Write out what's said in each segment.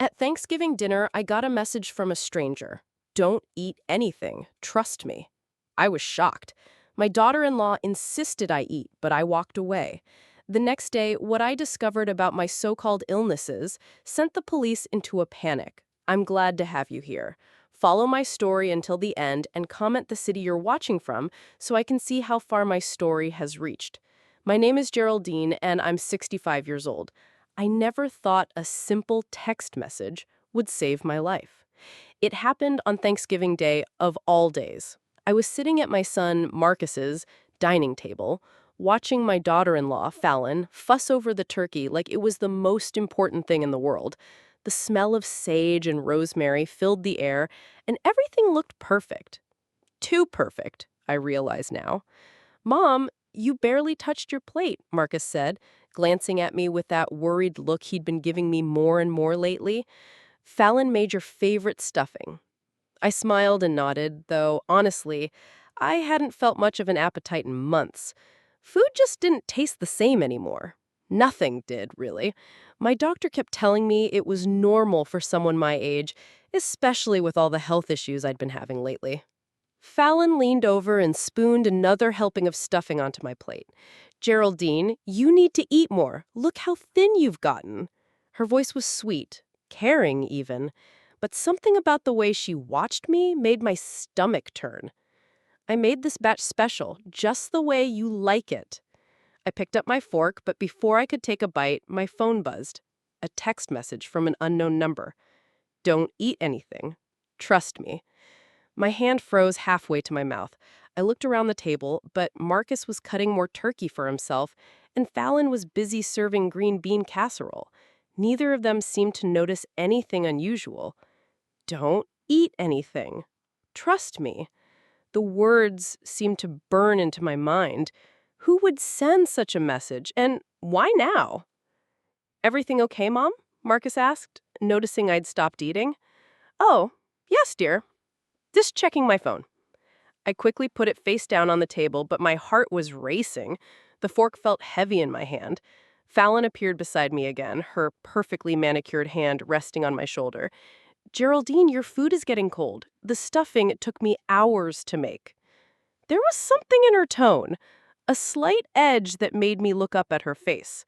At Thanksgiving dinner, I got a message from a stranger. Don't eat anything. Trust me. I was shocked. My daughter-in-law insisted I eat, but I walked away. The next day, what I discovered about my so-called illnesses sent the police into a panic. I'm glad to have you here. Follow my story until the end and comment the city you're watching from so I can see how far my story has reached. My name is Geraldine, and I'm 65 years old. I never thought a simple text message would save my life. It happened on Thanksgiving Day of all days. I was sitting at my son Marcus's dining table, watching my daughter-in-law, Fallon, fuss over the turkey like it was the most important thing in the world. The smell of sage and rosemary filled the air, and everything looked perfect. Too perfect, I realize now. Mom, you barely touched your plate, Marcus said, glancing at me with that worried look he'd been giving me more and more lately. Fallon made your favorite stuffing. I smiled and nodded, though, honestly, I hadn't felt much of an appetite in months. Food just didn't taste the same anymore. Nothing did, really. My doctor kept telling me it was normal for someone my age, especially with all the health issues I'd been having lately. Fallon leaned over and spooned another helping of stuffing onto my plate. Geraldine, you need to eat more. Look how thin you've gotten. Her voice was sweet, caring even, but something about the way she watched me made my stomach turn. I made this batch special, just the way you like it. I picked up my fork, but before I could take a bite, my phone buzzed. A text message from an unknown number. Don't eat anything. Trust me. My hand froze halfway to my mouth. I looked around the table, but Marcus was cutting more turkey for himself, and Fallon was busy serving green bean casserole. Neither of them seemed to notice anything unusual. Don't eat anything. Trust me. The words seemed to burn into my mind. Who would send such a message, and why now? Everything okay, Mom? Marcus asked, noticing I'd stopped eating. Oh, yes, dear. Just checking my phone. I quickly put it face down on the table, but my heart was racing. The fork felt heavy in my hand. Fallon appeared beside me again, her perfectly manicured hand resting on my shoulder. Geraldine, your food is getting cold. The stuffing took me hours to make. There was something in her tone, a slight edge that made me look up at her face.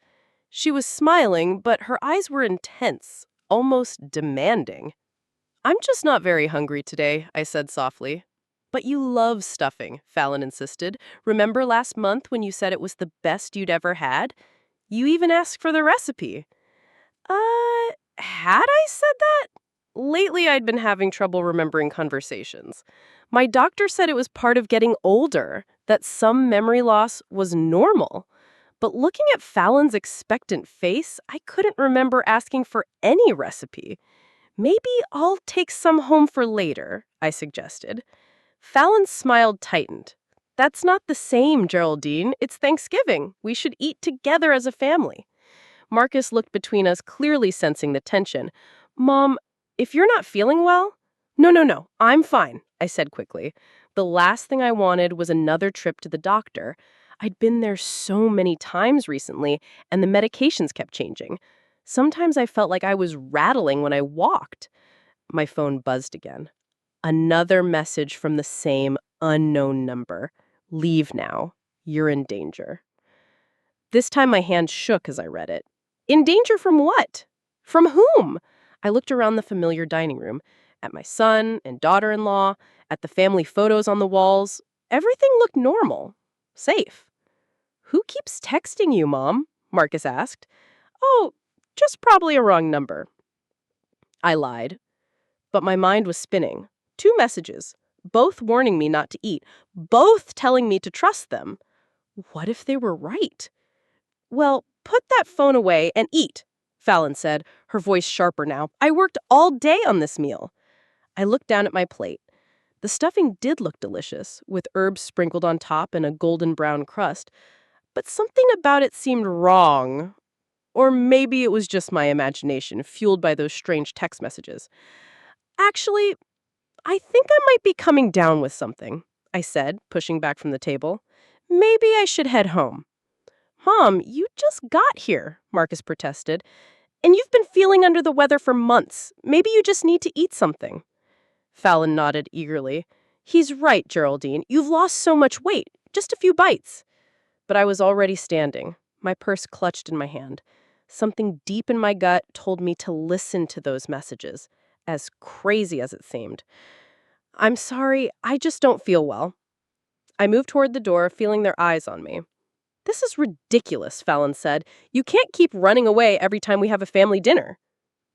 She was smiling, but her eyes were intense, almost demanding. I'm just not very hungry today, I said softly. But you love stuffing, Fallon insisted. Remember last month when you said it was the best you'd ever had? You even asked for the recipe. Had I said that? Lately, I'd been having trouble remembering conversations. My doctor said it was part of getting older, that some memory loss was normal. But looking at Fallon's expectant face, I couldn't remember asking for any recipe. Maybe I'll take some home for later, I suggested. Fallon's smile tightened. That's not the same, Geraldine. It's Thanksgiving. We should eat together as a family. Marcus looked between us, clearly sensing the tension. Mom, if you're not feeling well? No. I'm fine, I said quickly. The last thing I wanted was another trip to the doctor. I'd been there so many times recently, and the medications kept changing. Sometimes I felt like I was rattling when I walked. My phone buzzed again. Another message from the same unknown number. Leave now. You're in danger. This time my hand shook as I read it. In danger from what? From whom? I looked around the familiar dining room, at my son and daughter-in-law, at the family photos on the walls. Everything looked normal. Safe. Who keeps texting you, Mom? Marcus asked. Oh, just probably a wrong number. I lied. But my mind was spinning. 2 messages, both warning me not to eat, both telling me to trust them. What if they were right? Well, put that phone away and eat, Fallon said, her voice sharper now. I worked all day on this meal. I looked down at my plate. The stuffing did look delicious, with herbs sprinkled on top and a golden brown crust, but something about it seemed wrong. Or maybe it was just my imagination, fueled by those strange text messages. Actually, I think I might be coming down with something, I said, pushing back from the table. Maybe I should head home. Mom, you just got here, Marcus protested. And you've been feeling under the weather for months. Maybe you just need to eat something. Fallon nodded eagerly. He's right, Geraldine. You've lost so much weight. Just a few bites. But I was already standing, my purse clutched in my hand. Something deep in my gut told me to listen to those messages, as crazy as it seemed. I'm sorry, I just don't feel well. I moved toward the door, feeling their eyes on me. This is ridiculous, Fallon said. You can't keep running away every time we have a family dinner.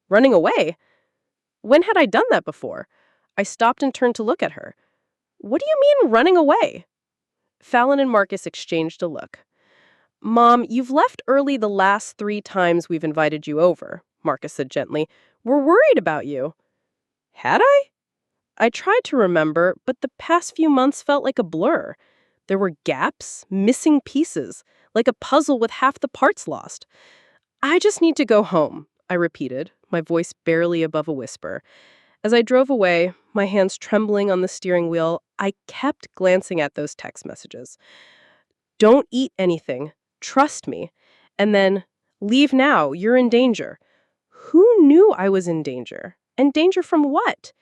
Running away? When had I done that before? I stopped and turned to look at her. What do you mean, running away? Fallon and Marcus exchanged a look. Mom, you've left early the last 3 times we've invited you over, Marcus said gently. We're worried about you. Had I? I tried to remember, but the past few months felt like a blur. There were gaps, missing pieces, like a puzzle with half the parts lost. I just need to go home, I repeated, my voice barely above a whisper. As I drove away, my hands trembling on the steering wheel, I kept glancing at those text messages. Don't eat anything. Trust me. And then, leave now. You're in danger. Who knew I was in danger? And danger from what?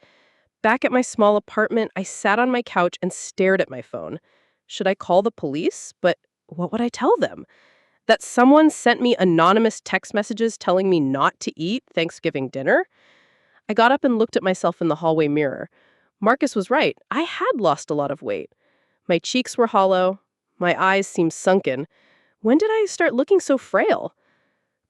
Back at my small apartment, I sat on my couch and stared at my phone. Should I call the police? But what would I tell them? That someone sent me anonymous text messages telling me not to eat Thanksgiving dinner? I got up and looked at myself in the hallway mirror. Marcus was right. I had lost a lot of weight. My cheeks were hollow. My eyes seemed sunken. When did I start looking so frail?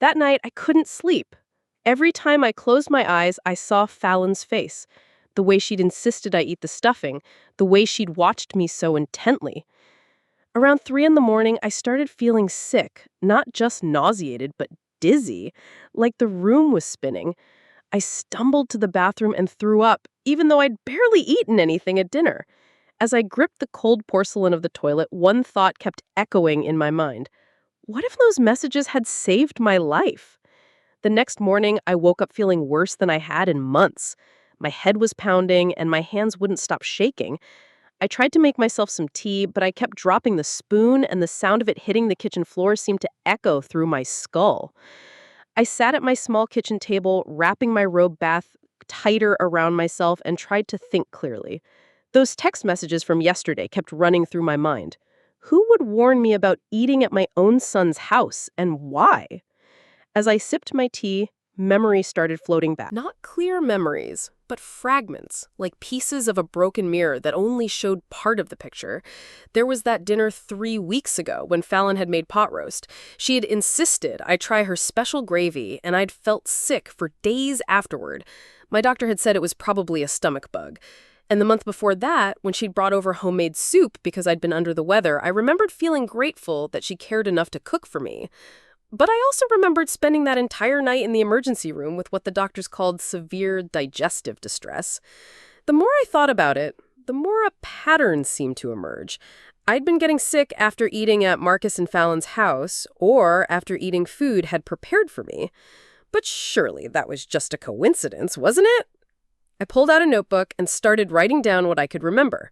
That night, I couldn't sleep. Every time I closed my eyes, I saw Fallon's face. The way she'd insisted I eat the stuffing. The way she'd watched me so intently. Around 3 a.m, I started feeling sick. Not just nauseated, but dizzy. Like the room was spinning. I stumbled to the bathroom and threw up, even though I'd barely eaten anything at dinner. As I gripped the cold porcelain of the toilet, one thought kept echoing in my mind. What if those messages had saved my life? The next morning, I woke up feeling worse than I had in months. My head was pounding, and my hands wouldn't stop shaking. I tried to make myself some tea, but I kept dropping the spoon, and the sound of it hitting the kitchen floor seemed to echo through my skull. I sat at my small kitchen table, wrapping my robe bath tighter around myself, and tried to think clearly. Those text messages from yesterday kept running through my mind. Who would warn me about eating at my own son's house, and why? As I sipped my tea, memories started floating back. Not clear memories, but fragments, like pieces of a broken mirror that only showed part of the picture. There was that dinner 3 weeks ago when Fallon had made pot roast. She had insisted I try her special gravy, and I'd felt sick for days afterward. My doctor had said it was probably a stomach bug. And the month before that, when she'd brought over homemade soup because I'd been under the weather, I remembered feeling grateful that she cared enough to cook for me. But I also remembered spending that entire night in the emergency room with what the doctors called severe digestive distress. The more I thought about it, the more a pattern seemed to emerge. I'd been getting sick after eating at Marcus and Fallon's house, or after eating food had prepared for me. But surely that was just a coincidence, wasn't it? I pulled out a notebook and started writing down what I could remember.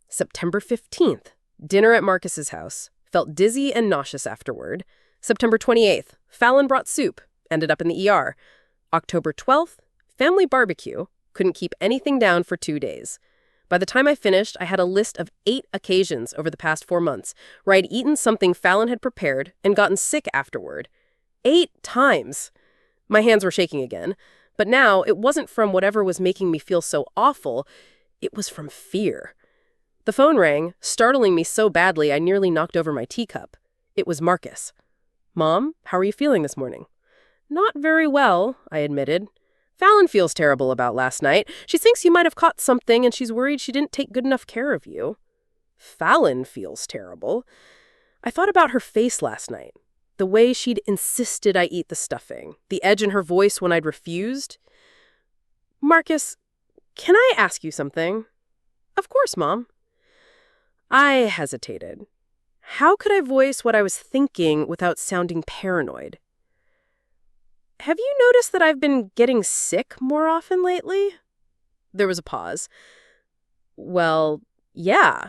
September 15th, dinner at Marcus's house. Felt dizzy and nauseous afterward. September 28th, Fallon brought soup. Ended up in the ER. October 12th, family barbecue. Couldn't keep anything down for 2 days. By the time I finished, I had a list of 8 occasions over the past 4 months where I'd eaten something Fallon had prepared and gotten sick afterward. 8 times. My hands were shaking again. But now, it wasn't from whatever was making me feel so awful. It was from fear. The phone rang, startling me so badly I nearly knocked over my teacup. It was Marcus. Mom, how are you feeling this morning? Not very well, I admitted. Fallon feels terrible about last night. She thinks you might have caught something and she's worried she didn't take good enough care of you. Fallon feels terrible. I thought about her face last night. The way she'd insisted I eat the stuffing. The edge in her voice when I'd refused. Marcus, can I ask you something? Of course, Mom. I hesitated. How could I voice what I was thinking without sounding paranoid? Have you noticed that I've been getting sick more often lately? There was a pause. Well, yeah.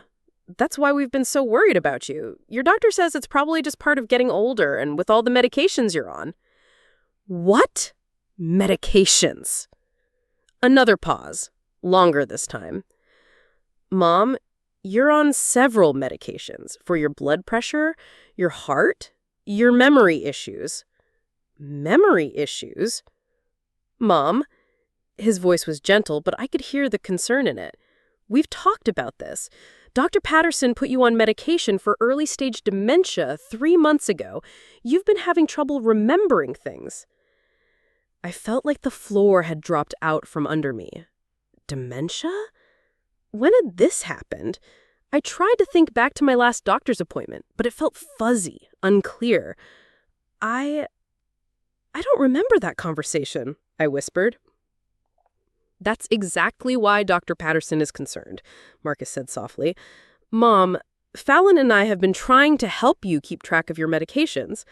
That's why we've been so worried about you. Your doctor says it's probably just part of getting older and with all the medications you're on. What? Medications. Another pause, longer this time. Mom, you're on several medications for your blood pressure, your heart, your memory issues. Memory issues? Mom, his voice was gentle, but I could hear the concern in it. We've talked about this. Dr. Patterson put you on medication for early-stage dementia 3 months ago. You've been having trouble remembering things. I felt like the floor had dropped out from under me. Dementia? When had this happened? I tried to think back to my last doctor's appointment, but it felt fuzzy, unclear. I don't remember that conversation, I whispered. That's exactly why Dr. Patterson is concerned, Marcus said softly. Mom, Fallon and I have been trying to help you keep track of your medications.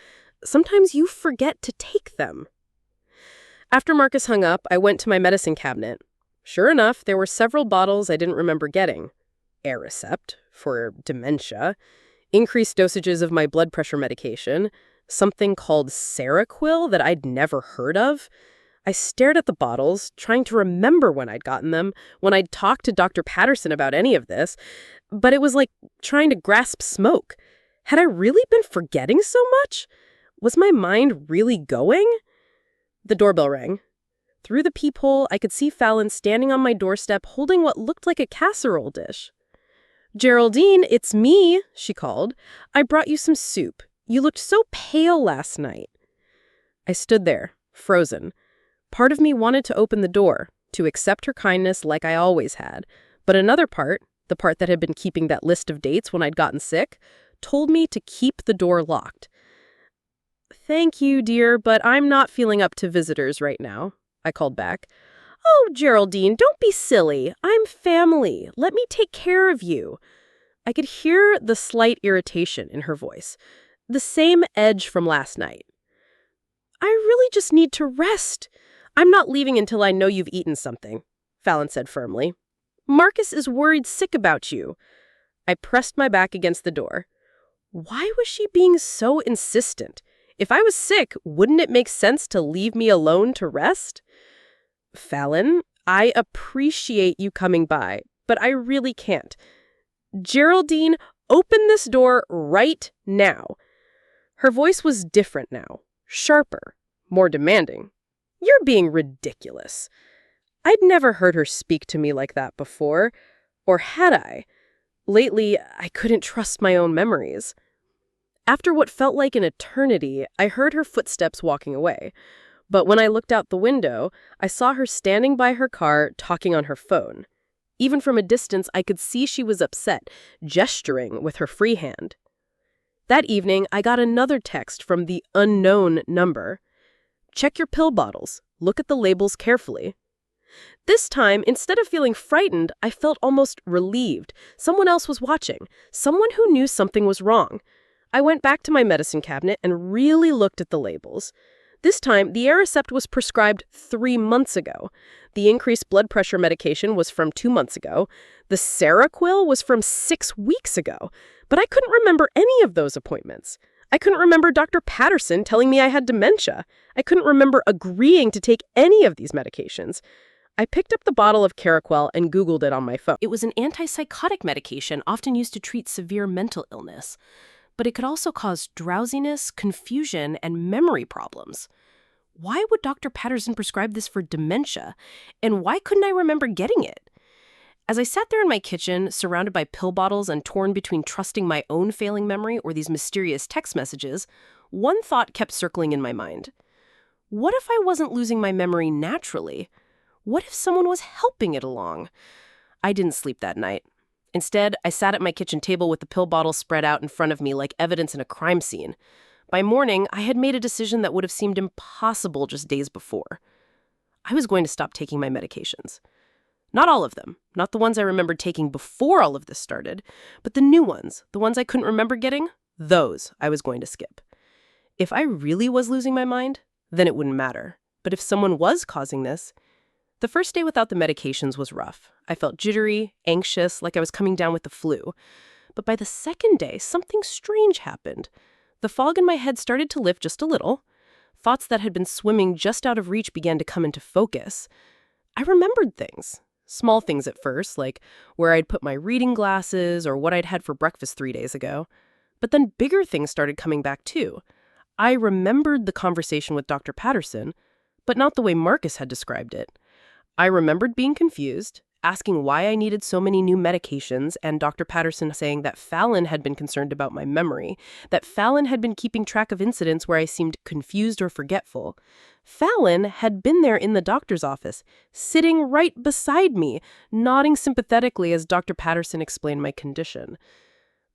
Sometimes you forget to take them. After Marcus hung up, I went to my medicine cabinet. Sure enough, there were several bottles I didn't remember getting. Aricept, for dementia, increased dosages of my blood pressure medication, something called Seroquel that I'd never heard of. I stared at the bottles, trying to remember when I'd gotten them, when I'd talked to Dr. Patterson about any of this, but it was like trying to grasp smoke. Had I really been forgetting so much? Was my mind really going? The doorbell rang. Through the peephole, I could see Fallon standing on my doorstep holding what looked like a casserole dish. Geraldine, it's me, she called. I brought you some soup. You looked so pale last night. I stood there, frozen. Part of me wanted to open the door, to accept her kindness like I always had, but another part, the part that had been keeping that list of dates when I'd gotten sick, told me to keep the door locked. Thank you, dear, but I'm not feeling up to visitors right now, I called back. Oh, Geraldine, don't be silly. I'm family. Let me take care of you. I could hear the slight irritation in her voice, the same edge from last night. I really just need to rest. I'm not leaving until I know you've eaten something, Fallon said firmly. Marcus is worried sick about you. I pressed my back against the door. Why was she being so insistent? If I was sick, wouldn't it make sense to leave me alone to rest? Fallon, I appreciate you coming by, but I really can't. Geraldine, open this door right now. Her voice was different now, sharper, more demanding. You're being ridiculous. I'd never heard her speak to me like that before, or had I? Lately, I couldn't trust my own memories. After what felt like an eternity, I heard her footsteps walking away. But when I looked out the window, I saw her standing by her car, talking on her phone. Even from a distance, I could see she was upset, gesturing with her free hand. That evening, I got another text from the unknown number. Check your pill bottles. Look at the labels carefully. This time, instead of feeling frightened, I felt almost relieved. Someone else was watching. Someone who knew something was wrong. I went back to my medicine cabinet and really looked at the labels. This time, the Aricept was prescribed 3 months ago. The increased blood pressure medication was from 2 months ago. The Seroquel was from 6 weeks ago. But I couldn't remember any of those appointments. I couldn't remember Dr. Patterson telling me I had dementia. I couldn't remember agreeing to take any of these medications. I picked up the bottle of Seroquel and Googled it on my phone. It was an antipsychotic medication often used to treat severe mental illness. But it could also cause drowsiness, confusion, and memory problems. Why would Dr. Patterson prescribe this for dementia? And why couldn't I remember getting it? As I sat there in my kitchen, surrounded by pill bottles and torn between trusting my own failing memory or these mysterious text messages, one thought kept circling in my mind. What if I wasn't losing my memory naturally? What if someone was helping it along? I didn't sleep that night. Instead, I sat at my kitchen table with the pill bottle spread out in front of me like evidence in a crime scene. By morning, I had made a decision that would have seemed impossible just days before. I was going to stop taking my medications. Not all of them, not the ones I remembered taking before all of this started, but the new ones, the ones I couldn't remember getting, those I was going to skip. If I really was losing my mind, then it wouldn't matter. But if someone was causing this, the first day without the medications was rough. I felt jittery, anxious, like I was coming down with the flu. But by the second day, something strange happened. The fog in my head started to lift just a little. Thoughts that had been swimming just out of reach began to come into focus. I remembered things. Small things at first, like where I'd put my reading glasses or what I'd had for breakfast 3 days ago. But then bigger things started coming back too. I remembered the conversation with Dr. Patterson, but not the way Marcus had described it. I remembered being confused, asking why I needed so many new medications, and Dr. Patterson saying that Fallon had been concerned about my memory, that Fallon had been keeping track of incidents where I seemed confused or forgetful. Fallon had been there in the doctor's office, sitting right beside me, nodding sympathetically as Dr. Patterson explained my condition.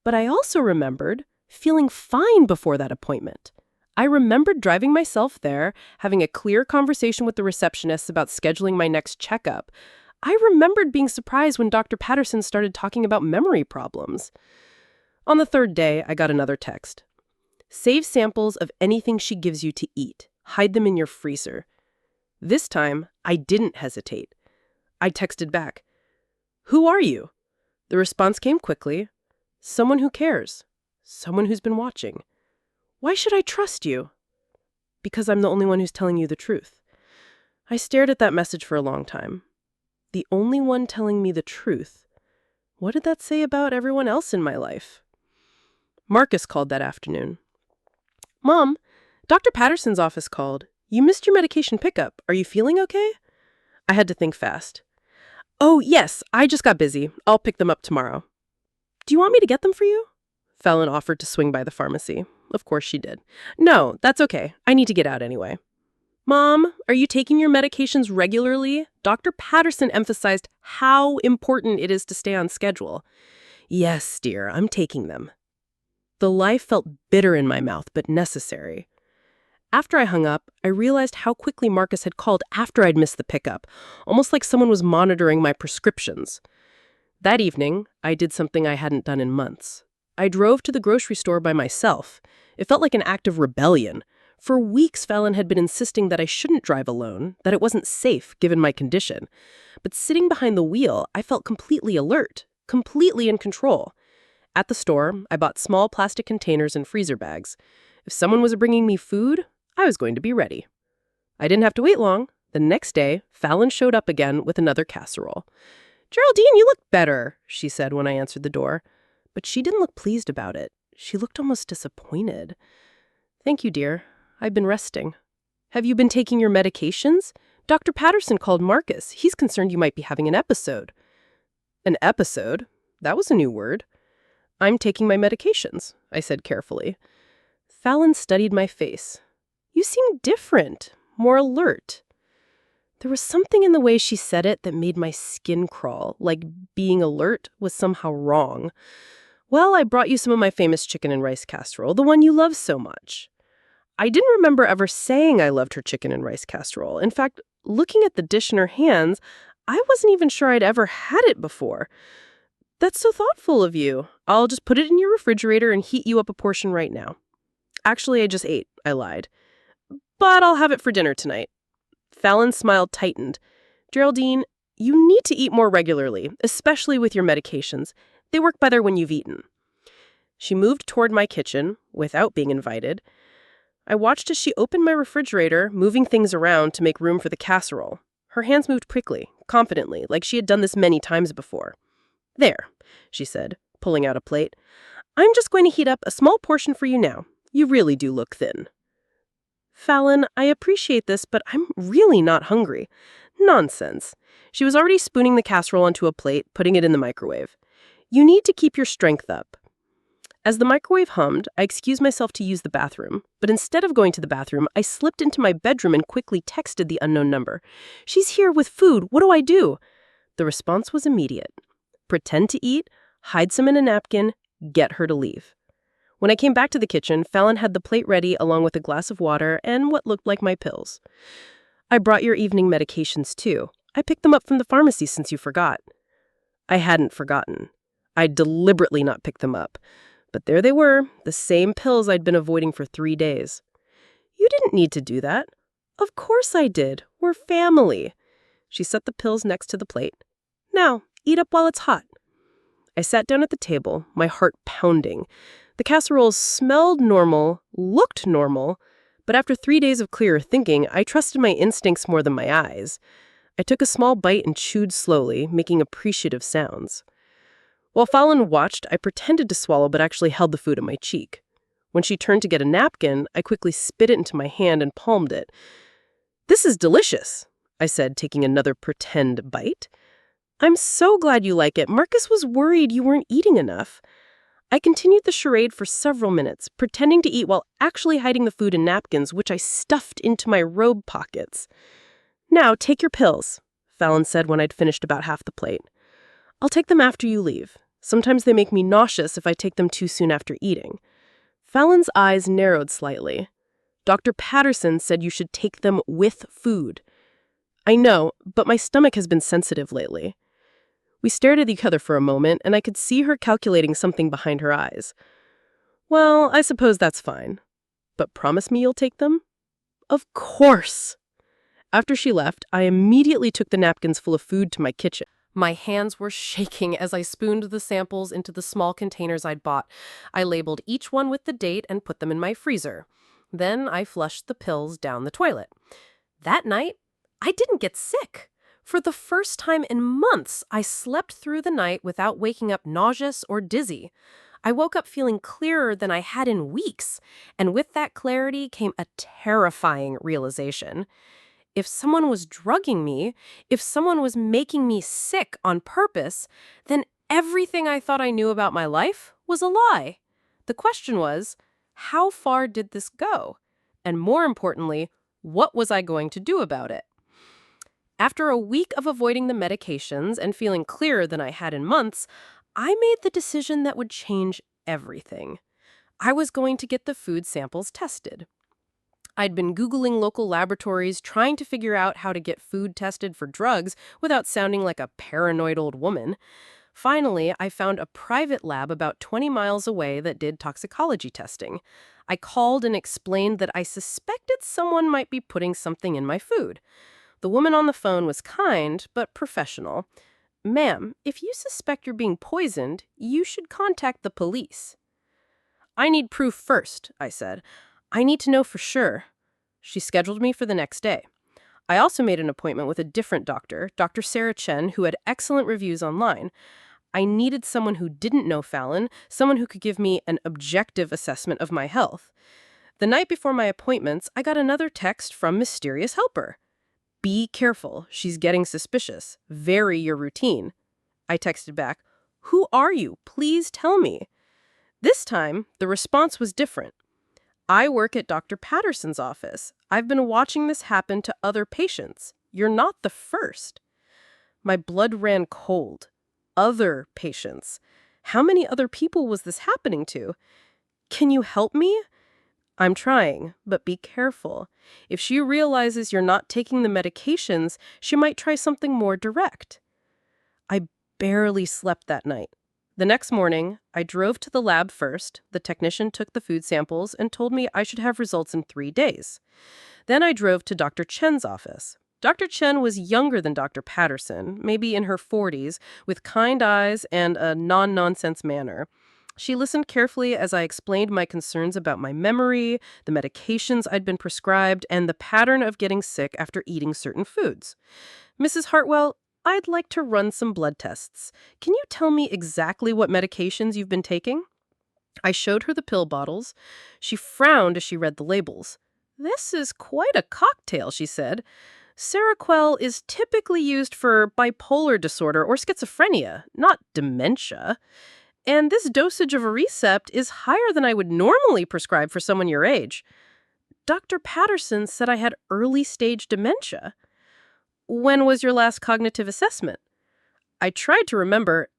But I also remembered feeling fine before that appointment. I remembered driving myself there, having a clear conversation with the receptionist about scheduling my next checkup. I remembered being surprised when Dr. Patterson started talking about memory problems. On the third day, I got another text. Save samples of anything she gives you to eat. Hide them in your freezer. This time, I didn't hesitate. I texted back, "Who are you?" The response came quickly. Someone who cares. Someone who's been watching. Why should I trust you? Because I'm the only one who's telling you the truth. I stared at that message for a long time. The only one telling me the truth. What did that say about everyone else in my life? Marcus called that afternoon. "Mom, Dr. Patterson's office called. You missed your medication pickup. Are you feeling okay?" I had to think fast. "Oh, yes, I just got busy. I'll pick them up tomorrow." "Do you want me to get them for you?" Fallon offered to swing by the pharmacy. Of course she did. "No, that's okay. I need to get out anyway." "Mom, are you taking your medications regularly?" Dr. Patterson emphasized how important it is to stay on schedule. "Yes, dear, I'm taking them." The life felt bitter in my mouth, but necessary. After I hung up, I realized how quickly Marcus had called after I'd missed the pickup, almost like someone was monitoring my prescriptions. That evening, I did something I hadn't done in months. I drove to the grocery store by myself. It felt like an act of rebellion. For weeks, Fallon had been insisting that I shouldn't drive alone, that it wasn't safe given my condition. But sitting behind the wheel, I felt completely alert, completely in control. At the store, I bought small plastic containers and freezer bags. If someone was bringing me food, I was going to be ready. I didn't have to wait long. The next day, Fallon showed up again with another casserole. "Geraldine, you look better," she said when I answered the door. But she didn't look pleased about it. She looked almost disappointed. "Thank you, dear. I've been resting." "Have you been taking your medications? Dr. Patterson called Marcus. He's concerned you might be having an episode." "An episode?" That was a new word. "I'm taking my medications," I said carefully. Fallon studied my face. "You seem different, more alert." There was something in the way she said it that made my skin crawl, like being alert was somehow wrong. "Well, I brought you some of my famous chicken and rice casserole, the one you love so much." I didn't remember ever saying I loved her chicken and rice casserole. In fact, looking at the dish in her hands, I wasn't even sure I'd ever had it before. "That's so thoughtful of you. I'll just put it in your refrigerator and heat you up a portion right now." "Actually, I just ate," I lied. "But I'll have it for dinner tonight." Fallon's smile tightened. "Geraldine, you need to eat more regularly, especially with your medications. They work better when you've eaten." She moved toward my kitchen, without being invited. I watched as she opened my refrigerator, moving things around to make room for the casserole. Her hands moved quickly, confidently, like she had done this many times before. "There," she said, pulling out a plate. "I'm just going to heat up a small portion for you now. You really do look thin." "Fallon, I appreciate this, but I'm really not hungry." "Nonsense." She was already spooning the casserole onto a plate, putting it in the microwave. "You need to keep your strength up." As the microwave hummed, I excused myself to use the bathroom. But instead of going to the bathroom, I slipped into my bedroom and quickly texted the unknown number. "She's here with food. What do I do?" The response was immediate. Pretend to eat, hide some in a napkin, get her to leave. When I came back to the kitchen, Fallon had the plate ready along with a glass of water and what looked like my pills. "I brought your evening medications too. I picked them up from the pharmacy since you forgot." I hadn't forgotten. I'd deliberately not picked them up. But there they were, the same pills I'd been avoiding for 3 days. "You didn't need to do that." "Of course I did. We're family." She set the pills next to the plate. "Now, eat up while it's hot." I sat down at the table, my heart pounding. The casseroles smelled normal, looked normal, But after 3 days of clearer thinking, I trusted my instincts more than my eyes. I took a small bite and chewed slowly, making appreciative sounds. While Fallon watched, I pretended to swallow but actually held the food at my cheek. When she turned to get a napkin, I quickly spit it into my hand and palmed it. "This is delicious," I said, taking another pretend bite. "I'm so glad you like it. Marcus was worried you weren't eating enough." I continued the charade for several minutes, pretending to eat while actually hiding the food in napkins, which I stuffed into my robe pockets. "Now, take your pills," Fallon said when I'd finished about half the plate. "I'll take them after you leave. Sometimes they make me nauseous if I take them too soon after eating." Fallon's eyes narrowed slightly. "Dr. Patterson said you should take them with food." "I know, but my stomach has been sensitive lately." We stared at each other for a moment, and I could see her calculating something behind her eyes. "Well, I suppose that's fine. But promise me you'll take them?" "Of course!" After she left, I immediately took the napkins full of food to my kitchen. My hands were shaking as I spooned the samples into the small containers I'd bought. I labeled each one with the date and put them in my freezer. Then I flushed the pills down the toilet. That night, I didn't get sick. For the first time in months, I slept through the night without waking up nauseous or dizzy. I woke up feeling clearer than I had in weeks, and with that clarity came a terrifying realization. If someone was drugging me, if someone was making me sick on purpose, then everything I thought I knew about my life was a lie. The question was, how far did this go? And more importantly, what was I going to do about it? After a week of avoiding the medications and feeling clearer than I had in months, I made the decision that would change everything. I was going to get the food samples tested. I'd been Googling local laboratories, trying to figure out how to get food tested for drugs without sounding like a paranoid old woman. Finally, I found a private lab about 20 miles away that did toxicology testing. I called and explained that I suspected someone might be putting something in my food. The woman on the phone was kind, but professional. "Ma'am, if you suspect you're being poisoned, you should contact the police." "I need proof first," I said. "I need to know for sure." She scheduled me for the next day. I also made an appointment with a different doctor, Dr. Sarah Chen, who had excellent reviews online. I needed someone who didn't know Fallon, someone who could give me an objective assessment of my health. The night before my appointments, I got another text from Mysterious Helper. "Be careful, she's getting suspicious. Vary your routine." I texted back, "Who are you? Please tell me." This time, the response was different. "I work at Dr. Patterson's office. I've been watching this happen to other patients. You're not the first." My blood ran cold. Other patients. How many other people was this happening to? "Can you help me?" "I'm trying, but be careful. If she realizes you're not taking the medications, she might try something more direct." I barely slept that night. The next morning, I drove to the lab first. The technician took the food samples and told me I should have results in 3 days. Then I drove to Dr. Chen's office. Dr. Chen was younger than Dr. Patterson, maybe in her 40s, with kind eyes and a non-nonsense manner. She listened carefully as I explained my concerns about my memory, the medications I'd been prescribed, and the pattern of getting sick after eating certain foods. "Mrs. Hartwell, I'd like to run some blood tests. Can you tell me exactly what medications you've been taking?" I showed her the pill bottles. She frowned as she read the labels. "This is quite a cocktail," she said. "Seroquel is typically used for bipolar disorder or schizophrenia, not dementia. And this dosage of a recept is higher than I would normally prescribe for someone your age. Dr. Patterson said I had early-stage dementia." "When was your last cognitive assessment?" I tried to remember.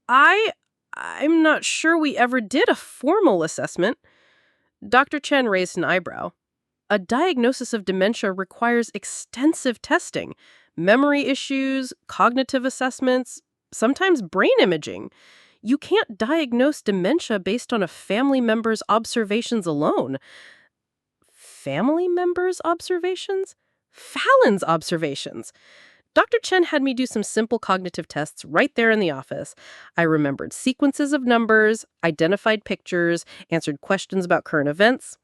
I'm not sure we ever did a formal assessment." Dr. Chen raised an eyebrow. "A diagnosis of dementia requires extensive testing, memory issues, cognitive assessments, sometimes brain imaging. You can't diagnose dementia based on a family member's observations alone." Family member's observations? Fallon's observations. Dr. Chen had me do some simple cognitive tests right there in the office. I remembered sequences of numbers, identified pictures, answered questions about current events.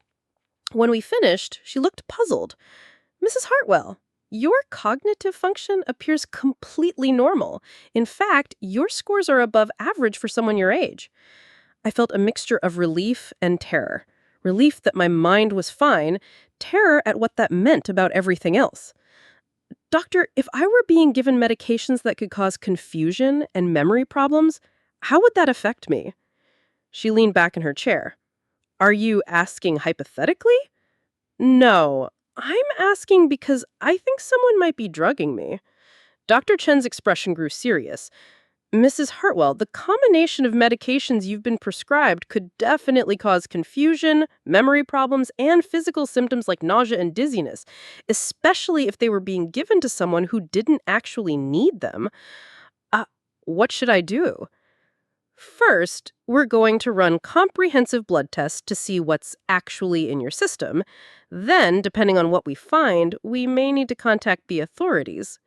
When we finished, she looked puzzled. Mrs. Hartwell, your cognitive function appears completely normal. In fact, your scores are above average for someone your age. I felt a mixture of relief and terror. Relief that my mind was fine, terror at what that meant about everything else. Doctor, if I were being given medications that could cause confusion and memory problems, how would that affect me? She leaned back in her chair. Are you asking hypothetically? No, I'm asking because I think someone might be drugging me. Dr. Chen's expression grew serious. Mrs. Hartwell, the combination of medications you've been prescribed could definitely cause confusion, memory problems, and physical symptoms like nausea and dizziness, especially if they were being given to someone who didn't actually need them. Uh, what should I do? First, we're going to run comprehensive blood tests to see what's actually in your system. Then, depending on what we find, we may need to contact the authorities.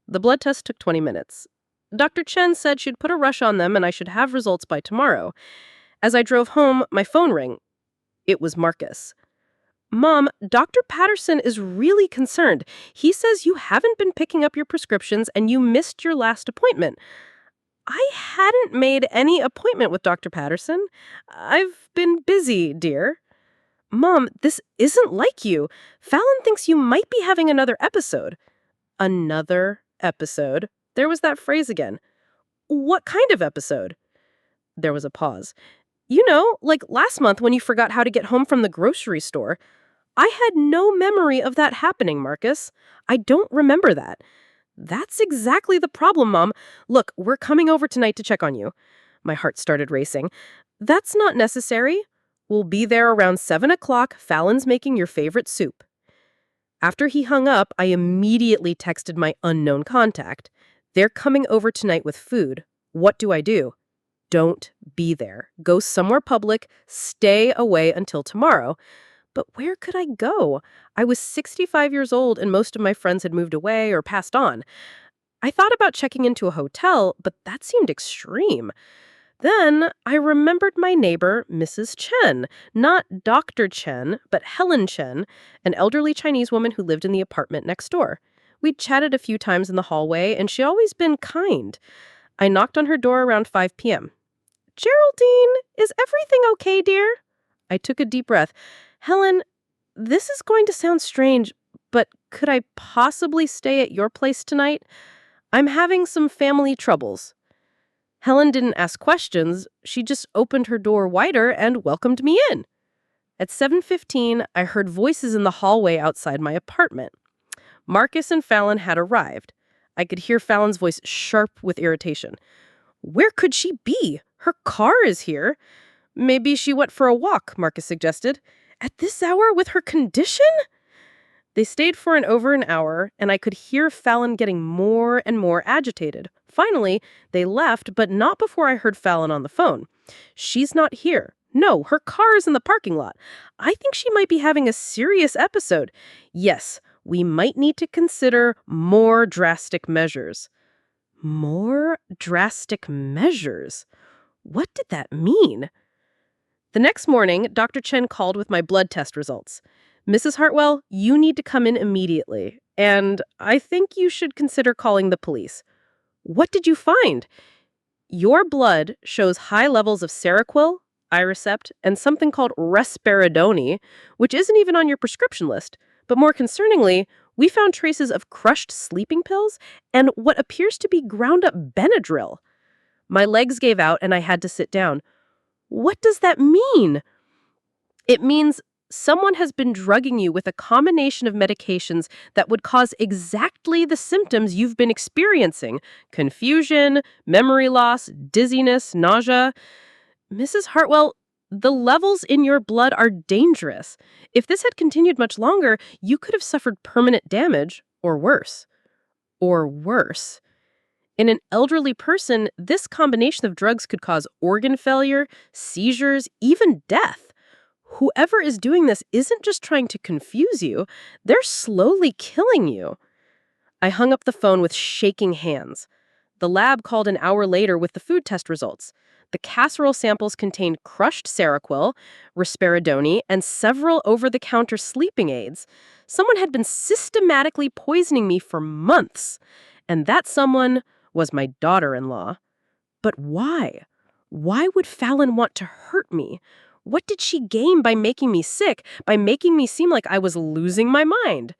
The blood test took 20 minutes. Dr. Chen said she'd put a rush on them and I should have results by tomorrow. As I drove home, my phone rang. It was Marcus. Mom, Dr. Patterson is really concerned. He says you haven't been picking up your prescriptions and you missed your last appointment. I hadn't made any appointment with Dr. Patterson. I've been busy, dear. Mom, this isn't like you. Fallon thinks you might be having another episode. Another episode? There was that phrase again. What kind of episode? There was a pause. You know, like last month when you forgot how to get home from the grocery store. I had no memory of that happening, Marcus. I don't remember that. That's exactly the problem, Mom. Look, we're coming over tonight to check on you. My heart started racing. That's not necessary. We'll be there around 7 o'clock. Fallon's making your favorite soup. After he hung up, I immediately texted my unknown contact. They're coming over tonight with food. What do I do? Don't be there. Go somewhere public. Stay away until tomorrow. But where could I go? I was 65 years old and most of my friends had moved away or passed on. I thought about checking into a hotel, but that seemed extreme. Then I remembered my neighbor, Mrs. Chen, not Dr. Chen, but Helen Chen, an elderly Chinese woman who lived in the apartment next door. We'd chatted a few times in the hallway, and she'd always been kind. I knocked on her door around 5 p.m. Geraldine, is everything okay, dear? I took a deep breath. Helen, this is going to sound strange, but could I possibly stay at your place tonight? I'm having some family troubles. Helen didn't ask questions. She just opened her door wider and welcomed me in. At 7:15, I heard voices in the hallway outside my apartment. Marcus and Fallon had arrived. I could hear Fallon's voice sharp with irritation. Where could she be? Her car is here. Maybe she went for a walk, Marcus suggested. At this hour with her condition? They stayed for over an hour, and I could hear Fallon getting more and more agitated. Finally, they left, but not before I heard Fallon on the phone. She's not here. No, her car is in the parking lot. I think she might be having a serious episode. Yes, we might need to consider more drastic measures. More drastic measures? What did that mean? The next morning, Dr. Chen called with my blood test results. Mrs. Hartwell, you need to come in immediately, and I think you should consider calling the police. What did you find? Your blood shows high levels of Seroquel, Aricept, and something called risperidone, which isn't even on your prescription list. But more concerningly, we found traces of crushed sleeping pills and what appears to be ground-up Benadryl. My legs gave out and I had to sit down. What does that mean? It means someone has been drugging you with a combination of medications that would cause exactly the symptoms you've been experiencing: confusion, memory loss, dizziness, nausea. Mrs. Hartwell, the levels in your blood are dangerous. If this had continued much longer, you could have suffered permanent damage, or worse. Or worse. In an elderly person, this combination of drugs could cause organ failure, seizures, even death. Whoever is doing this isn't just trying to confuse you, they're slowly killing you. I hung up the phone with shaking hands. The lab called an hour later with the food test results. The casserole samples contained crushed Seroquel, risperidone, and several over-the-counter sleeping aids. Someone had been systematically poisoning me for months, and that someone was my daughter-in-law. But why? Why would Fallon want to hurt me? What did she gain by making me sick, by making me seem like I was losing my mind?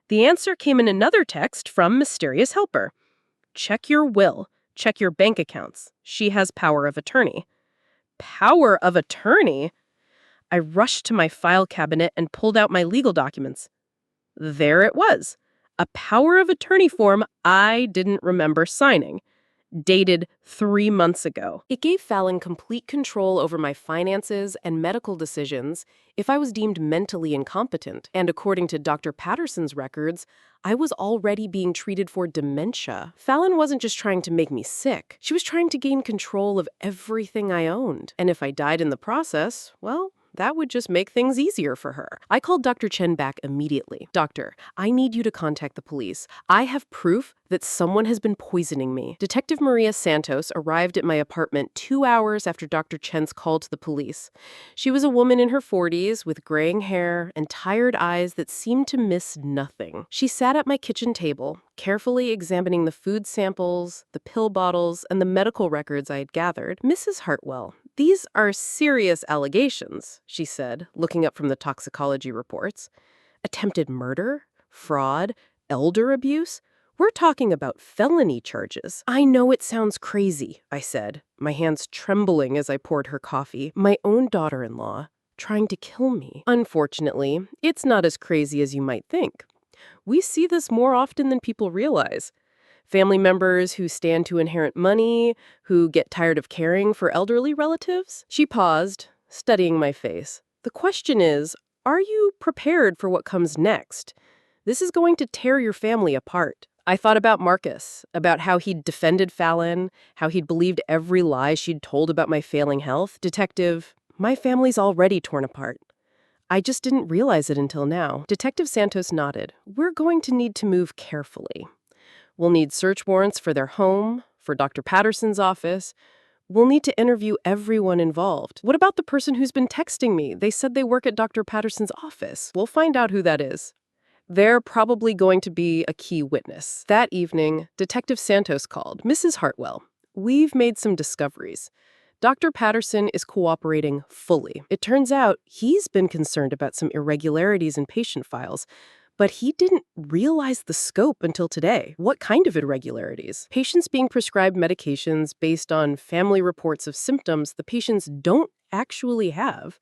The answer came in another text from Mysterious Helper. Check your will. Check your bank accounts. She has power of attorney. Power of attorney? I rushed to my file cabinet and pulled out my legal documents. There it was. A power of attorney form I didn't remember signing. Dated 3 months ago. It gave Fallon complete control over my finances and medical decisions if I was deemed mentally incompetent. And according to Dr. Patterson's records, I was already being treated for dementia. Fallon wasn't just trying to make me sick. She was trying to gain control of everything I owned. And if I died in the process, well, that would just make things easier for her. I called Dr. Chen back immediately. Doctor, I need you to contact the police. I have proof that someone has been poisoning me. Detective Maria Santos arrived at my apartment 2 hours after Dr. Chen's call to the police. She was a woman in her 40s with graying hair and tired eyes that seemed to miss nothing. She sat at my kitchen table, carefully examining the food samples, the pill bottles, and the medical records I had gathered. Mrs. Hartwell, these are serious allegations, she said, looking up from the toxicology reports. Attempted murder? Fraud? Elder abuse? We're talking about felony charges. I know it sounds crazy, I said, my hands trembling as I poured her coffee. My own daughter-in-law, trying to kill me. Unfortunately, it's not as crazy as you might think. We see this more often than people realize. Family members who stand to inherit money, who get tired of caring for elderly relatives. She paused, studying my face. The question is, are you prepared for what comes next? This is going to tear your family apart. I thought about Marcus, about how he'd defended Fallon, how he'd believed every lie she'd told about my failing health. Detective, my family's already torn apart. I just didn't realize it until now. Detective Santos nodded. We're going to need to move carefully. We'll need search warrants for their home, for Dr. Patterson's office. We'll need to interview everyone involved. What about the person who's been texting me? They said they work at Dr. Patterson's office. We'll find out who that is. They're probably going to be a key witness. That evening, Detective Santos called. Mrs. Hartwell, we've made some discoveries. Dr. Patterson is cooperating fully. It turns out he's been concerned about some irregularities in patient files, but he didn't realize the scope until today. What kind of irregularities? Patients being prescribed medications based on family reports of symptoms the patients don't actually have.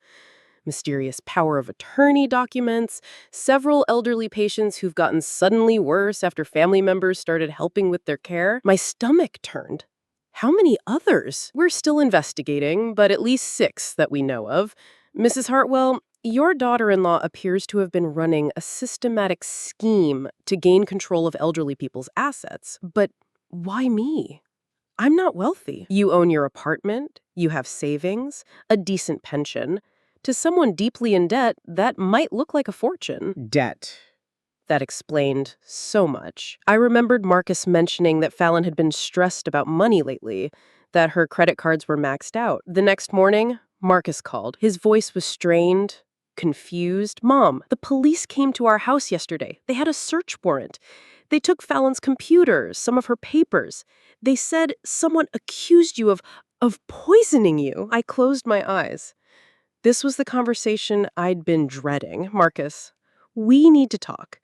Mysterious power of attorney documents, several elderly patients who've gotten suddenly worse after family members started helping with their care. My stomach turned. How many others? We're still investigating, but at least 6 that we know of. Mrs. Hartwell, your daughter-in-law appears to have been running a systematic scheme to gain control of elderly people's assets. But why me? I'm not wealthy. You own your apartment, you have savings, a decent pension. To someone deeply in debt, that might look like a fortune. Debt. That explained so much. I remembered Marcus mentioning that Fallon had been stressed about money lately, that her credit cards were maxed out. The next morning, Marcus called. His voice was strained, confused. Mom, the police came to our house yesterday. They had a search warrant. They took Fallon's computer, some of her papers. They said someone accused you of poisoning you. I closed my eyes. This was the conversation I'd been dreading. Marcus, we need to talk.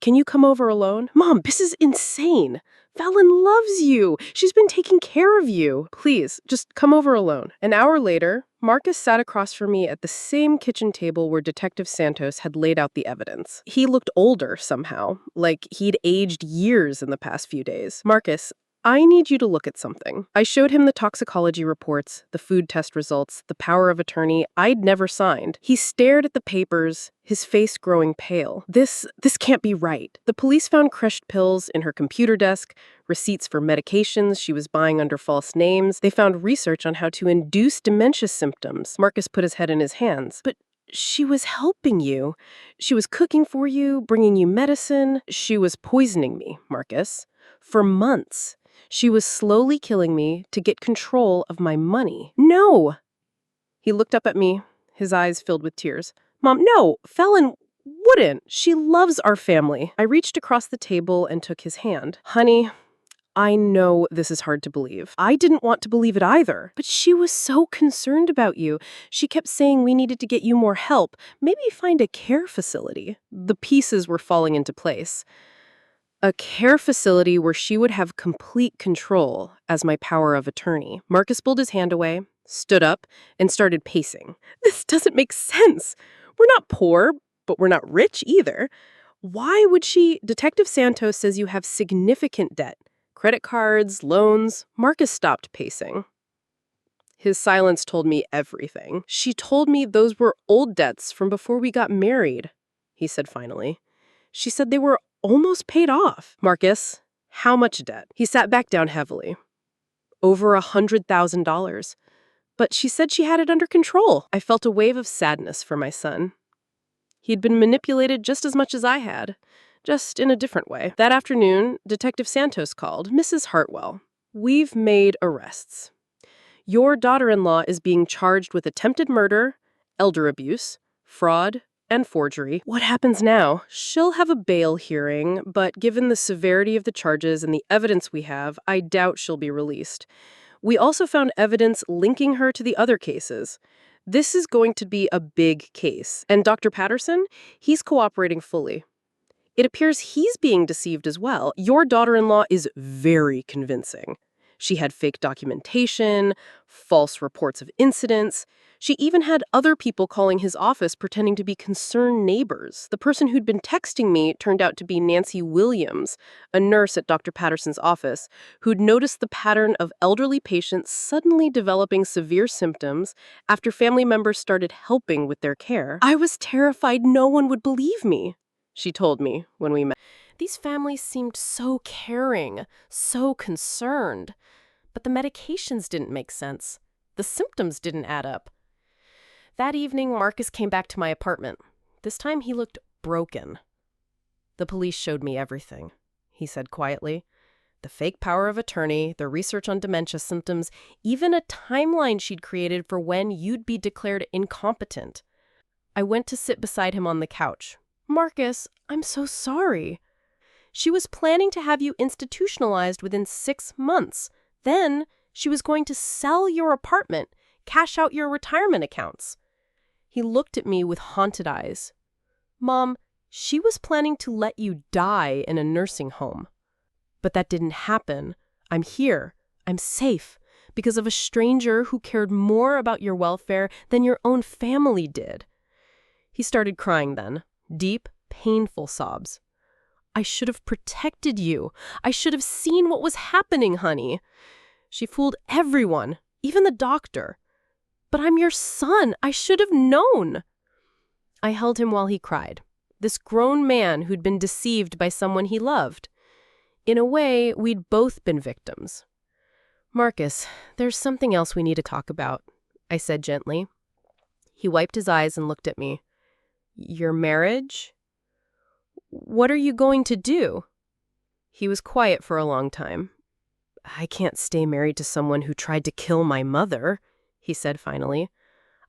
Can you come over alone? Mom, this is insane. Fallon loves you. She's been taking care of you. Please, just come over alone. An hour later, Marcus sat across from me at the same kitchen table where Detective Santos had laid out the evidence. He looked older somehow, like he'd aged years in the past few days. Marcus, I need you to look at something. I showed him the toxicology reports, the food test results, the power of attorney I'd never signed. He stared at the papers, his face growing pale. This can't be right. The police found crushed pills in her computer desk, receipts for medications she was buying under false names. They found research on how to induce dementia symptoms. Marcus put his head in his hands. But she was helping you. She was cooking for you, bringing you medicine. She was poisoning me, Marcus, for months. She was slowly killing me to get control of my money. No! He looked up at me, his eyes filled with tears. Mom, no! Felon wouldn't. She loves our family. I reached across the table and took his hand. Honey, I know this is hard to believe. I didn't want to believe it either. But she was so concerned about you. She kept saying we needed to get you more help. Maybe find a care facility. The pieces were falling into place. A care facility where she would have complete control as my power of attorney. Marcus pulled his hand away, stood up, and started pacing. This doesn't make sense. We're not poor, but we're not rich either. Why would she? Detective Santos says you have significant debt. Credit cards, loans. Marcus stopped pacing. His silence told me everything. She told me those were old debts from before we got married, he said finally. She said they were almost paid off. Marcus, how much debt? He sat back down heavily. Over $100,000. But she said she had it under control. I felt a wave of sadness for my son. He'd been manipulated just as much as I had, just in a different way. That afternoon, Detective Santos called. Mrs. Hartwell, we've made arrests. Your daughter-in-law is being charged with attempted murder, elder abuse, fraud, and forgery. What happens now? She'll have a bail hearing, but given the severity of the charges and the evidence we have, I doubt she'll be released. We also found evidence linking her to the other cases. This is going to be a big case. And Dr. Patterson, he's cooperating fully. It appears he's being deceived as well. Your daughter-in-law is very convincing. She had fake documentation, false reports of incidents. She even had other people calling his office pretending to be concerned neighbors. The person who'd been texting me turned out to be Nancy Williams, a nurse at Dr. Patterson's office, who'd noticed the pattern of elderly patients suddenly developing severe symptoms after family members started helping with their care. I was terrified no one would believe me, she told me when we met. These families seemed so caring, so concerned. But the medications didn't make sense. The symptoms didn't add up. That evening, Marcus came back to my apartment. This time he looked broken. The police showed me everything, he said quietly. The fake power of attorney, the research on dementia symptoms, even a timeline she'd created for when you'd be declared incompetent. I went to sit beside him on the couch. Marcus, I'm so sorry. She was planning to have you institutionalized within 6 months. Then she was going to sell your apartment, cash out your retirement accounts. He looked at me with haunted eyes. Mom, she was planning to let you die in a nursing home. But that didn't happen. I'm here. I'm safe because of a stranger who cared more about your welfare than your own family did. He started crying then, deep, painful sobs. I should have protected you. I should have seen what was happening, honey. She fooled everyone, even the doctor. But I'm your son. I should have known. I held him while he cried. This grown man who'd been deceived by someone he loved. In a way, we'd both been victims. Marcus, there's something else we need to talk about, I said gently. He wiped his eyes and looked at me. Your marriage? What are you going to do? He was quiet for a long time. I can't stay married to someone who tried to kill my mother, he said finally.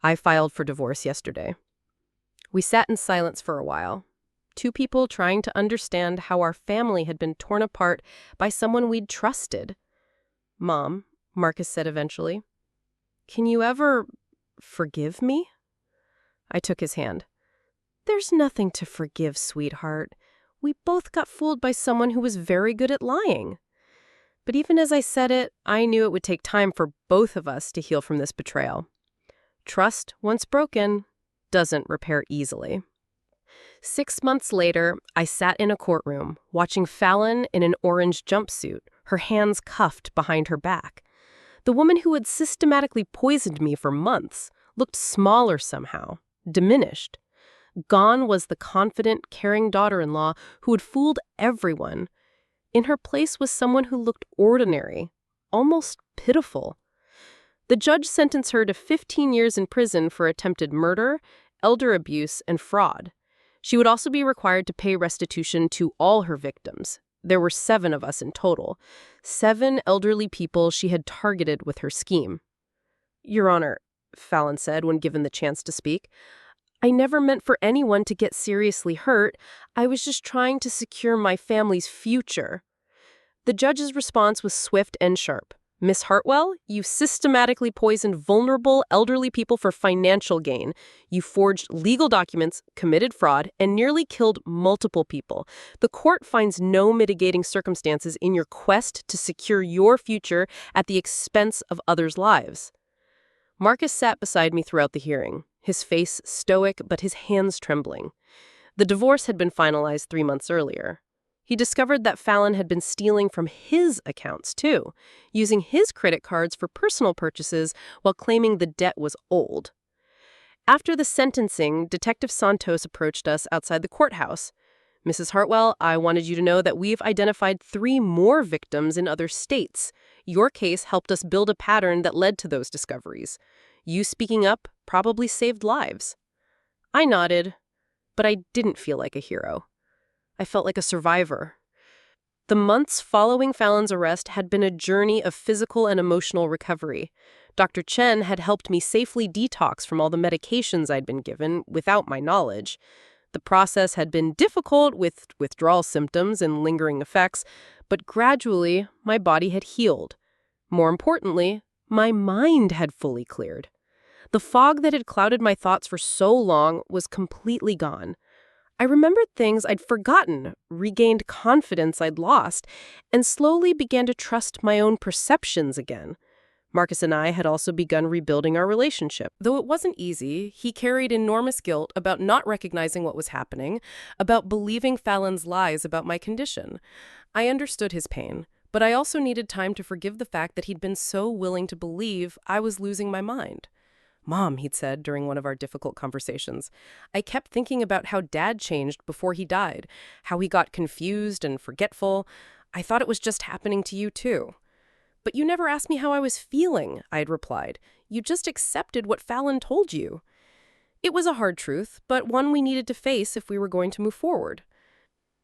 I filed for divorce yesterday. We sat in silence for a while. Two people trying to understand how our family had been torn apart by someone we'd trusted. Mom, Marcus said eventually, can you ever forgive me? I took his hand. There's nothing to forgive, sweetheart. We both got fooled by someone who was very good at lying. But even as I said it, I knew it would take time for both of us to heal from this betrayal. Trust, once broken, doesn't repair easily. 6 months later, I sat in a courtroom, watching Fallon in an orange jumpsuit, her hands cuffed behind her back. The woman who had systematically poisoned me for months looked smaller somehow, diminished. Gone was the confident, caring daughter-in-law who had fooled everyone. In her place was someone who looked ordinary, almost pitiful. The judge sentenced her to 15 years in prison for attempted murder, elder abuse, and fraud. She would also be required to pay restitution to all her victims, There were 7 of us in total. 7 elderly people she had targeted with her scheme. Your Honor, Fallon said when given the chance to speak, I never meant for anyone to get seriously hurt. I was just trying to secure my family's future. The judge's response was swift and sharp. Miss Hartwell, you systematically poisoned vulnerable elderly people for financial gain. You forged legal documents, committed fraud, and nearly killed multiple people. The court finds no mitigating circumstances in your quest to secure your future at the expense of others' lives. Marcus sat beside me throughout the hearing, his face stoic but his hands trembling. The divorce had been finalized 3 months earlier. He discovered that Fallon had been stealing from his accounts, too, using his credit cards for personal purchases while claiming the debt was old. After the sentencing, Detective Santos approached us outside the courthouse. Mrs. Hartwell, I wanted you to know that we've identified 3 more victims in other states. Your case helped us build a pattern that led to those discoveries. You speaking up probably saved lives. I nodded, but I didn't feel like a hero. I felt like a survivor. The months following Fallon's arrest had been a journey of physical and emotional recovery. Dr. Chen had helped me safely detox from all the medications I'd been given without my knowledge. The process had been difficult with withdrawal symptoms and lingering effects, but gradually my body had healed. More importantly, my mind had fully cleared. The fog that had clouded my thoughts for so long was completely gone. I remembered things I'd forgotten, regained confidence I'd lost, and slowly began to trust my own perceptions again. Marcus and I had also begun rebuilding our relationship. Though it wasn't easy, he carried enormous guilt about not recognizing what was happening, about believing Fallon's lies about my condition. I understood his pain, but I also needed time to forgive the fact that he'd been so willing to believe I was losing my mind. Mom, he'd said during one of our difficult conversations, I kept thinking about how Dad changed before he died, how he got confused and forgetful. I thought it was just happening to you too. But you never asked me how I was feeling, I'd replied. You just accepted what Fallon told you. It was a hard truth, but one we needed to face if we were going to move forward.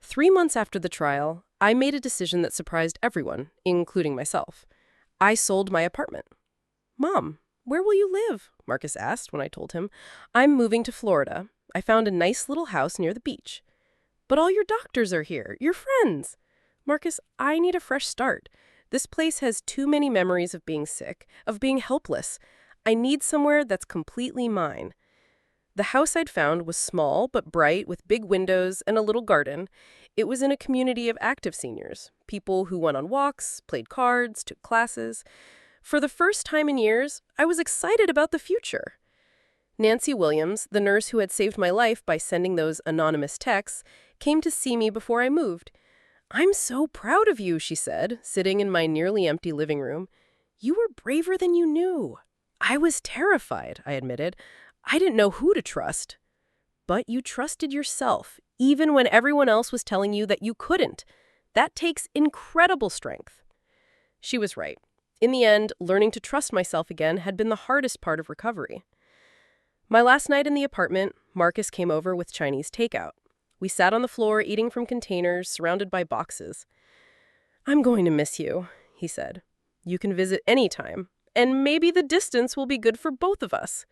3 months after the trial, I made a decision that surprised everyone, including myself. I sold my apartment. Mom, where will you live? Marcus asked when I told him. I'm moving to Florida. I found a nice little house near the beach. But all your doctors are here, your friends. Marcus, I need a fresh start. This place has too many memories of being sick, of being helpless. I need somewhere that's completely mine. The house I'd found was small but bright with big windows and a little garden. It was in a community of active seniors, people who went on walks, played cards, took classes. For the first time in years, I was excited about the future. Nancy Williams, the nurse who had saved my life by sending those anonymous texts, came to see me before I moved. I'm so proud of you, she said, sitting in my nearly empty living room. You were braver than you knew. I was terrified, I admitted. I didn't know who to trust. But you trusted yourself, even when everyone else was telling you that you couldn't. That takes incredible strength. She was right. In the end, learning to trust myself again had been the hardest part of recovery. My last night in the apartment, Marcus came over with Chinese takeout. We sat on the floor eating from containers surrounded by boxes. I'm going to miss you, he said. You can visit anytime, and maybe the distance will be good for both of us.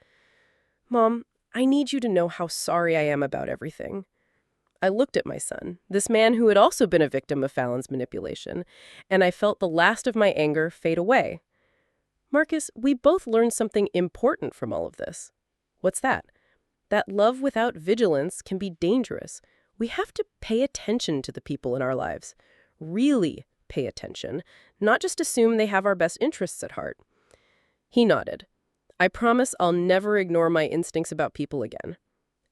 Mom, I need you to know how sorry I am about everything. I looked at my son, this man who had also been a victim of Fallon's manipulation, and I felt the last of my anger fade away. Marcus, we both learned something important from all of this. What's that? That love without vigilance can be dangerous. We have to pay attention to the people in our lives. Really pay attention, not just assume they have our best interests at heart. He nodded. I promise I'll never ignore my instincts about people again.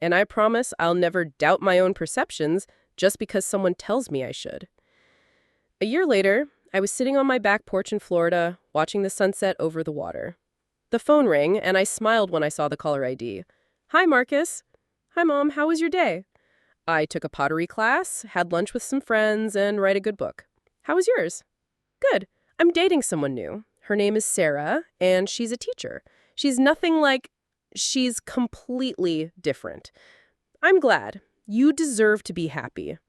And I promise I'll never doubt my own perceptions just because someone tells me I should. A year later, I was sitting on my back porch in Florida, watching the sunset over the water. The phone rang, and I smiled when I saw the caller ID. Hi, Marcus. Hi, Mom. How was your day? I took a pottery class, had lunch with some friends, and read a good book. How was yours? Good. I'm dating someone new. Her name is Sarah, and she's a teacher. She's nothing like... She's completely different. I'm glad. You deserve to be happy.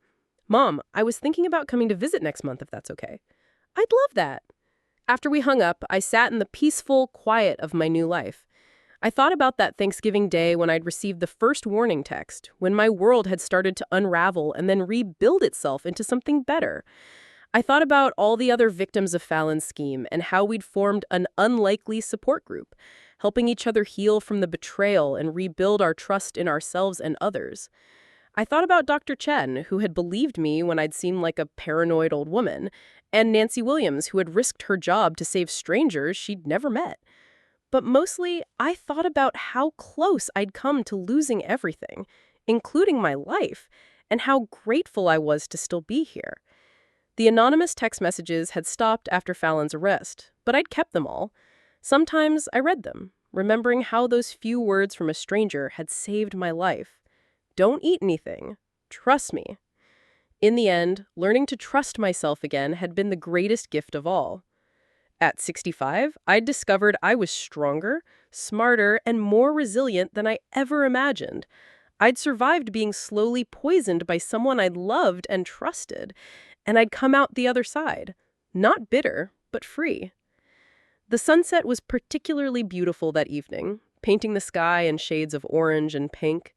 Mom, I was thinking about coming to visit next month if that's okay. I'd love that. After we hung up, I sat in the peaceful quiet of my new life. I thought about that Thanksgiving day when I'd received the first warning text, when my world had started to unravel and then rebuild itself into something better. I thought about all the other victims of Fallon's scheme and how we'd formed an unlikely support group, helping each other heal from the betrayal and rebuild our trust in ourselves and others. I thought about Dr. Chen, who had believed me when I'd seemed like a paranoid old woman, and Nancy Williams, who had risked her job to save strangers she'd never met. But mostly, I thought about how close I'd come to losing everything, including my life, and how grateful I was to still be here. The anonymous text messages had stopped after Fallon's arrest, but I'd kept them all. Sometimes I read them, remembering how those few words from a stranger had saved my life. Don't eat anything. Trust me. In the end, learning to trust myself again had been the greatest gift of all. At 65, I'd discovered I was stronger, smarter, and more resilient than I ever imagined. I'd survived being slowly poisoned by someone I'd loved and trusted, and I'd come out the other side, not bitter, but free. The sunset was particularly beautiful that evening, painting the sky in shades of orange and pink.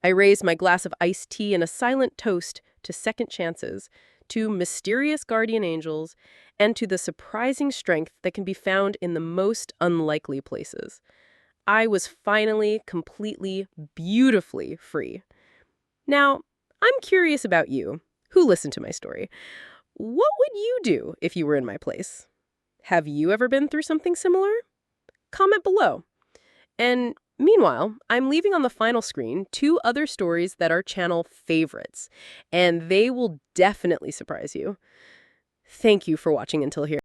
I raised my glass of iced tea in a silent toast to second chances, to mysterious guardian angels, and to the surprising strength that can be found in the most unlikely places. I was finally, completely, beautifully free. Now, I'm curious about you, who listened to my story. What would you do if you were in my place? Have you ever been through something similar? Comment below. And meanwhile, I'm leaving on the final screen 2 other stories that are channel favorites, and they will definitely surprise you. Thank you for watching until here.